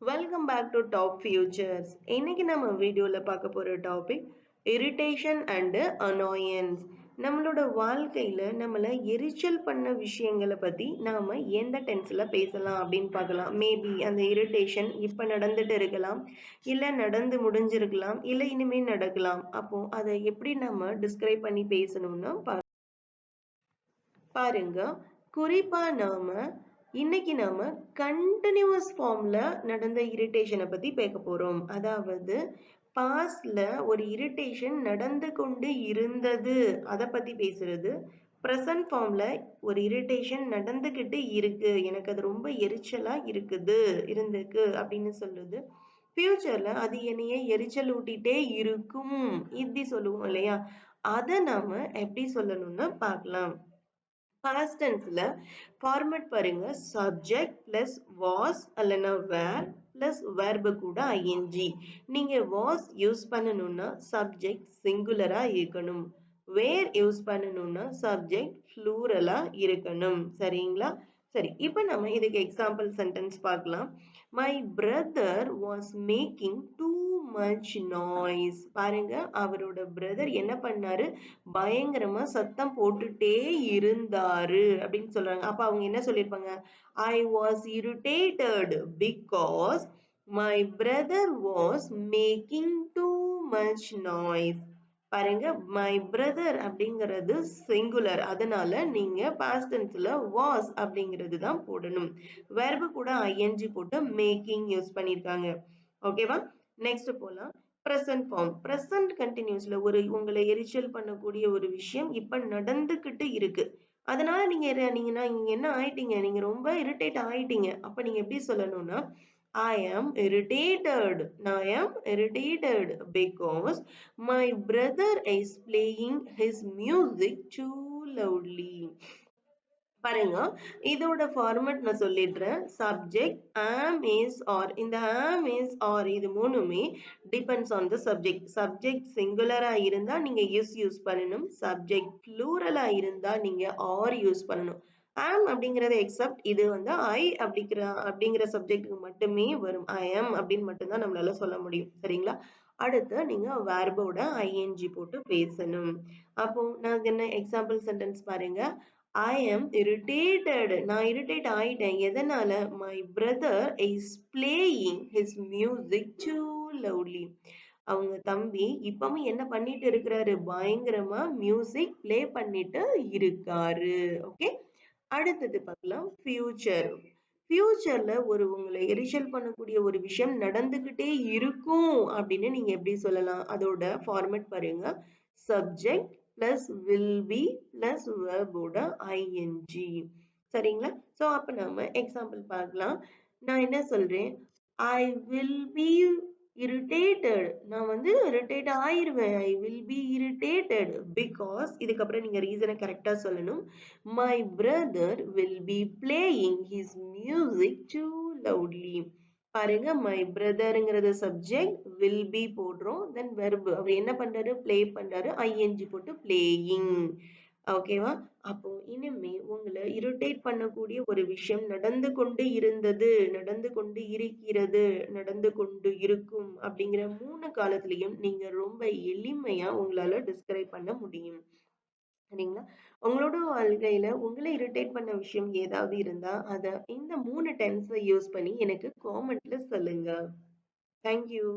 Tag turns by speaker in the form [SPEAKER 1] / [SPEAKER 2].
[SPEAKER 1] Welcome back to Top Futures. இன்னைக்கு நம்ம வீடியோல பார்க்க போற டாபிக் இரிட்டேஷன் அண்ட் அனாயன்ஸ். நம்மளோட வாழ்க்கையில நம்மள எரிச்சல் பண்ண விஷயங்களை பத்தி நாம எந்த டென்ஸ்ல பேசலாம் அப்படின்னு பார்க்கலாம். மேபி அந்த இரிட்டேஷன் இப்ப நடந்துட்டு இருக்கலாம், இல்ல நடந்து முடிஞ்சிருக்கலாம், இல்ல இனிமே நடக்கலாம். அப்போ அதை எப்படி நம்ம டிஸ்கிரைப் பண்ணி பேசணும்னா பாருங்க. குறிப்பா இன்னைக்கு நாம கண்டினியூஸ் ஃபார்ம்ல நடந்த இரிட்டேஷனை பத்தி பேச போறோம். அதாவது பாஸ்ட்ல ஒரு இரிட்டேஷன் நடந்து கொண்டு இருந்தது அதை பத்தி பேசுறது. ப்ரெசன்ட் ஃபார்ம்ல ஒரு இரிட்டேஷன் நடந்துகிட்டு இருக்கு, எனக்கு அது ரொம்ப எரிச்சலா இருந்திருக்கு அப்படின்னு சொல்லுது. ஃபியூச்சர்ல அது என்னைய எரிச்சல் ஊட்டிட்டே இருக்கும் இப்படி சொல்லுவோம் இல்லையா? அதை நாம எப்படி சொல்லணும்னு பார்க்கலாம். பாஸ்ட் டென்ஸ்ல ஃபார்மட் பாருங்க. சப்ஜெக்ட் பிளஸ் வாஸ் அல்லனா வேர் பிளஸ் வெர்பு கூட ஐஎன்ஜி. நீங்க வாஸ் யூஸ் பண்ணணும்னா சப்ஜெக்ட் சிங்குலரா இருக்கணும். வேர் யூஸ் பண்ணணும்னா சப்ஜெக்ட் ப்ளூரலா இருக்கணும். சரிங்களா? சரி, இப்ப நம்ம இதுக்கு எக்ஸாம்பிள் சென்டென்ஸ் பார்க்கலாம். My brother was making too much noise. பாருங்க, அவரோட பிரதர் என்ன பண்ணாரு, பயங்கரமா சத்தம் போட்டுட்டே இருந்தாரு அப்படின்னு சொல்றாங்க. அப்ப அவங்க என்ன சொல்லிருப்பாங்க? I was irritated because my brother was making too much noise. பாருங்க, மை பிரதர் அப்படிங்கிறது சிங்குலர், அதனால நீங்க பாஸ்ட் டென்ஸ்ல வாஸ் அப்படிங்கிறது தான் போடணும். வெர்பு கூட ஐஎன்ஜி போட்டு மேக்கிங் யூஸ் பண்ணிருக்காங்க. ஓகேவா? நெக்ஸ்ட் போலாம். Present form. ப்ரெசன்ட் கண்டினியூஸ்ல ஒரு உங்களை எரிச்சல் பண்ணக்கூடிய ஒரு விஷயம் இப்ப நடந்துகிட்டு இருக்கு. அதனால நீங்க என்ன ஆயிட்டீங்க, நீங்க ரொம்ப இரிட்டேட் ஆயிட்டீங்க. அப்ப நீங்க எப்படி சொல்லணும்னா I am irritated. I am irritated because my brother is playing his music too loudly. பாருங்க, இதோட ஃபார்மட் நான் சொல்லிடுறேன். Subject am is or. இந்த am is or இது மூணுமே depends on the subject. Subject சிங்குலரா இருந்தா நீங்க is யூஸ் பண்ணணும். சப்ஜெக்ட் ப்ளூரலா இருந்தா நீங்க or யூஸ் பண்ணணும். am அப்படிங்கறது எக்ஸப்ட் இது I அப்படிங்கிற சப்ஜெக்ட்டுக்கு மட்டுமே வரும். I am அப்படின்னு மட்டும்தான் நம்மளால சொல்ல முடியும். சரிங்களா? அடுத்து நீங்க வேர்போட ஐஎன்ஜி போட்டு பேசணும். அப்போ நான் என்ன எக்ஸாம்பிள் சென்டென்ஸ் பாருங்க. I am irritated. நான் irritate ஆயிட்டேன். எதனால? My brother is playing his music too loudly. அவங்க தம்பி இப்பவும் என்ன பண்ணிட்டு இருக்கிறாரு? பயங்கரமா மியூசிக் ப்ளே பண்ணிட்டு இருக்காரு. ஓகே, அடுத்தது பார்க்கலாம். ஃபியூச்சர். ஃபியூச்சர்ல உங்களை எரிச்சல் பண்ணக்கூடிய ஒரு விஷயம் நடந்துகிட்டே இருக்கும் அப்படின்னு நீங்க எப்படி சொல்லலாம்? அதோட ஃபார்மட் பாருங்க. Subject plus will be plus வெர்போட ஐஎன்ஜி. சரிங்களா? சோ அப்ப நம்ம எக்ஸாம்பிள் பார்க்கலாம். நான் என்ன சொல்றேன்? I will be irritated. நான் irritate ஆயிருவேன். I will be irritated because இதுக்கப்புறம் நீங்க ரீசனை கரெக்டா சொல்லணும். My brother will be playing his music too loudly. பாருங்க, my brotherங்கிறது சப்ஜெக்ட், will be போடுறோம், then verb. அவர் என்ன பண்றாரு? play பண்றாரு, ing போட்டு playing. ஓகேவா? அப்போ இனிமே உங்களை இரிட்டேட் பண்ணக்கூடிய ஒரு விஷயம் நடந்து கொண்டு இருந்தது, நடந்து கொண்டு இருக்கிறது, நடந்து கொண்டு இருக்கும் அப்படிங்கிற 3 காலத்திலையும் நீங்க ரொம்ப எளிமையா உங்களால டிஸ்கிரைப் பண்ண முடியும். சரிங்களா? உங்களோட வாழ்க்கையில உங்களை இரிட்டேட் பண்ண விஷயம் ஏதாவது இருந்தா அத இந்த 3 டென்ஸை யூஸ் பண்ணி எனக்கு காமெண்ட்ல சொல்லுங்க. Thank you.